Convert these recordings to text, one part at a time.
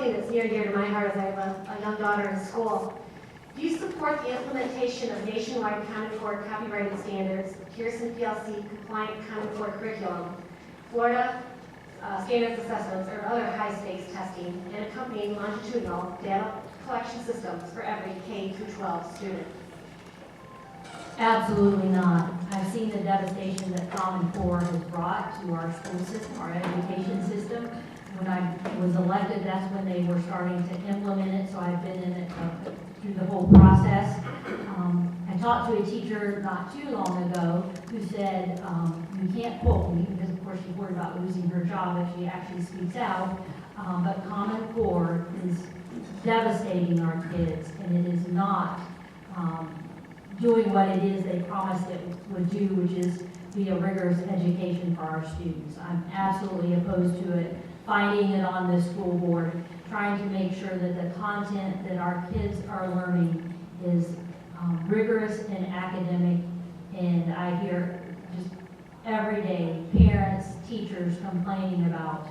something that's near and dear to my heart as I have a young daughter in school. Do you support the implementation of nationwide Common Core copyrighted standards, Pearson PLC compliant Common Core curriculum, Florida standards assessments, or other high-stakes testing, and accompanying longitudinal data collection systems for every K-12 student? Absolutely not. I've seen the devastation that Common Core has brought to our school system, our education system. When I was elected, that's when they were starting to implement it, so I've been in it through the whole process. I talked to a teacher not too long ago who said, you can't quote me, because of course she's worried about losing her job if she actually speaks out, but Common Core is devastating our kids, and it is not doing what it is they promised it would do, which is be a rigorous education for our students. I'm absolutely opposed to it, fighting it on the school board, trying to make sure that the content that our kids are learning is rigorous and academic. And I hear just every day parents, teachers complaining about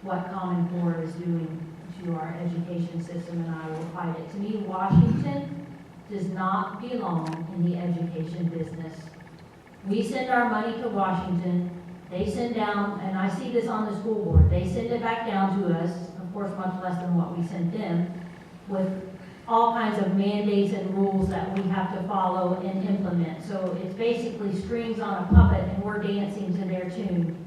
what Common Core is doing to our education system, and I will fight it. To me, Washington does not belong in the education business. We send our money to Washington, they send down, and I see this on the school board, they send it back down to us, of course much less than what we sent them, with all kinds of mandates and rules that we have to follow and implement. So it's basically strings on a puppet and we're dancing to their tune.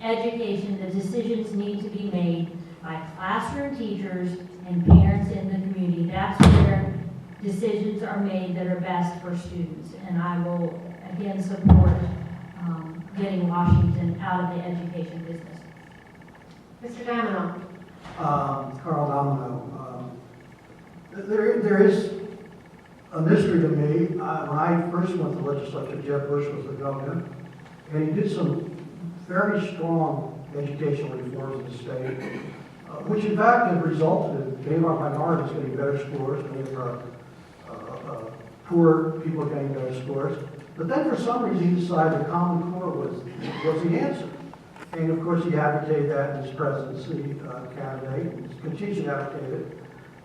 Education, the decisions need to be made by classroom teachers and parents in the community. That's where decisions are made that are best for students. And I will, again, support getting Washington out of the education business. Mr. Domino. Carl Domino. There is a mystery to me. When I first went to the legislature, Jeb Bush was the governor, and he did some very strong educational reforms in the state, which in fact have resulted in many of our minorities getting better scores, many of our poor people getting better scores. But then for some reason he decided the Common Core was the answer. And of course he advocated that in his presidency candidate, and continues to advocate it.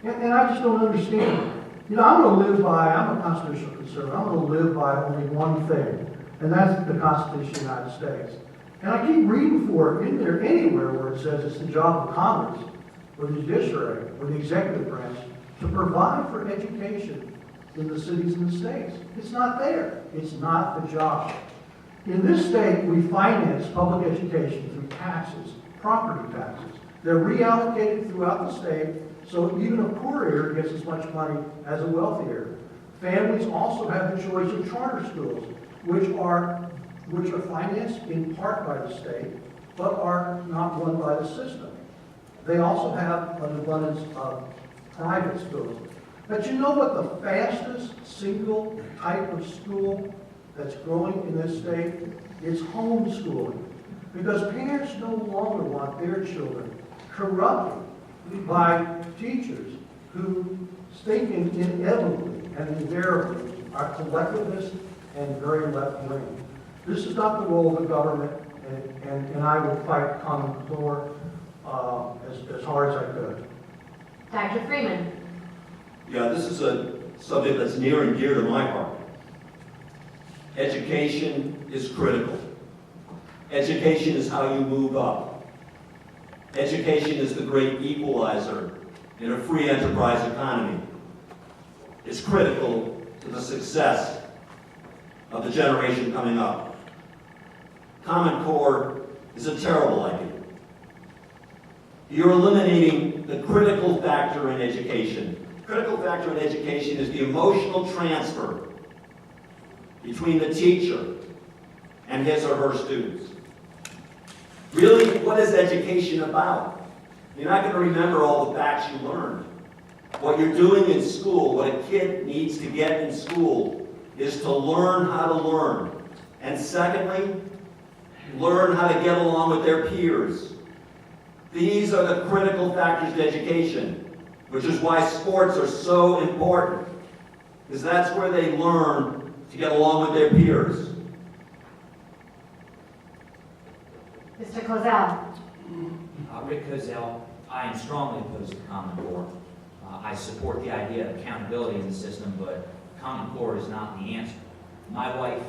And I just don't understand. You know, I'm a constitutional conservative, I'm going to live by only one thing, and that's the Constitution of the United States. And I keep reading for it in there anywhere where it says it's the job of Congress, or the judiciary, or the executive branch, to provide for education in the cities and the states. It's not there. It's not the job. In this state, we finance public education through taxes, property taxes. They're reallocated throughout the state, so even a poor area gets as much money as a wealthy area. Families also have the choice of charter schools, which are financed in part by the state, but are not run by the system. They also have an abundance of private schools. But you know what the fastest single type of school that's growing in this state? It's homeschooling. Because parents no longer want their children corrupted by teachers who think inevitably and invariably are collectivist and very left-wing. This is not the role of the government, and I will fight Common Core as hard as I could. Dr. Freeman. Yeah, this is a subject that's near and dear to my heart. Education is critical. Education is how you move up. Education is the great equalizer in a free enterprise economy. It's critical to the success of the generation coming up. Common Core is a terrible idea. You're eliminating the critical factor in education. Critical factor in education is the emotional transfer between the teacher and his or her students. Really, what is education about? You're not going to remember all the facts you learned. What you're doing in school, what a kid needs to get in school, is to learn how to learn. And secondly, learn how to get along with their peers. These are the critical factors to education, which is why sports are so important, because that's where they learn to get along with their peers. Mr. Cozell. Rick Cozell. I am strongly opposed to Common Core. I support the idea of accountability in the system, but Common Core is not the answer. My wife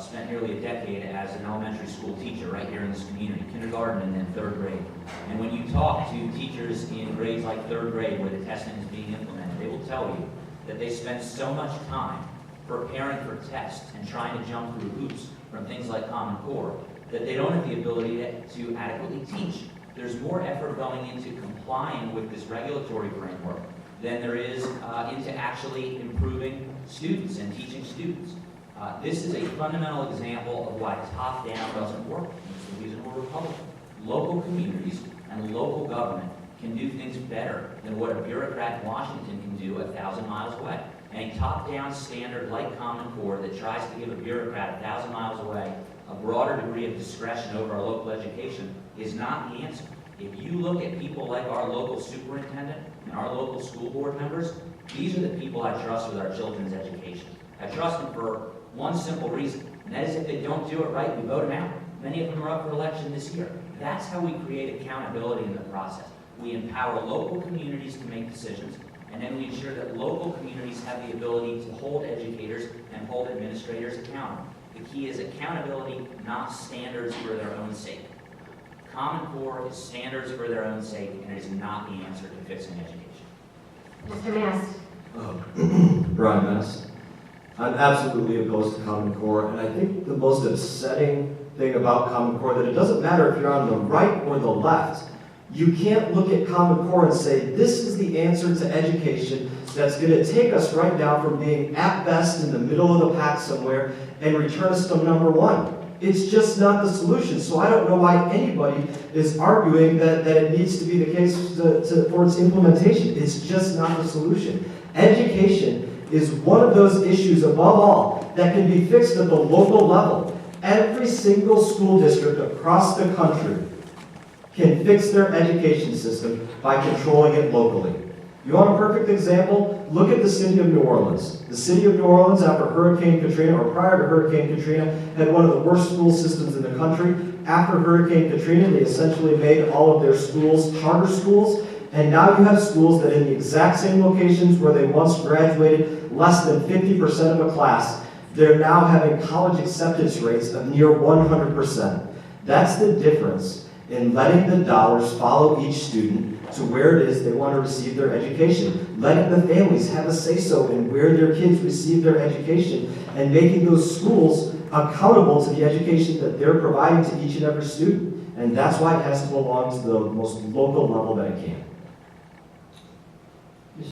spent nearly a decade as an elementary school teacher right here in this community, kindergarten and then third grade. And when you talk to teachers in grades like third grade where the testing is being implemented, they will tell you that they spend so much time preparing for tests and trying to jump through hoops from things like Common Core that they don't have the ability to adequately teach. There's more effort going into complying with this regulatory framework than there is into actually improving students and teaching students. This is a fundamental example of why top-down doesn't work. It's the reason we're Republican. Local communities and local government can do things better than what a bureaucrat in Washington can do 1,000 miles away. And a top-down standard like Common Core that tries to give a bureaucrat 1,000 miles away a broader degree of discretion over our local education is not the answer. If you look at people like our local superintendent and our local school board members, these are the people I trust with our children's education. I trust them for one simple reason, and that is if they don't do it right, we vote them out. Many of them are up for election this year. That's how we create accountability in the process. We empower local communities to make decisions, and then we ensure that local communities have the ability to hold educators and hold administrators accountable. The key is accountability, not standards for their own sake. Common Core is standards for their own sake, and it is not the answer to fixing education. Mr. Mast. Brian Mast. I'm absolutely opposed to Common Core, and I think the most upsetting thing about Common Core that it doesn't matter if you're on the right or the left. You can't look at Common Core and say, this is the answer to education that's going to take us right now from being at best in the middle of the pack somewhere and return us to number one. It's just not the solution. So I don't know why anybody is arguing that it needs to be the case for its implementation. It's just not the solution. Education is one of those issues above all that can be fixed at the local level. Every single school district across the country can fix their education system by controlling it locally. You want a perfect example? Look at the city of New Orleans. The city of New Orleans, after Hurricane Katrina, or prior to Hurricane Katrina, had one of the worst school systems in the country. After Hurricane Katrina, they essentially made all of their schools charter schools, and now you have schools that in the exact same locations where they once graduated less than 50% of a class, they're now having college acceptance rates of near 100%. That's the difference in letting the dollars follow each student to where it is they want to receive their education, letting the families have a say-so in where their kids receive their education, and making those schools accountable to the education that they're providing to each and every student. And that's why it has to belong to the most local level that it can.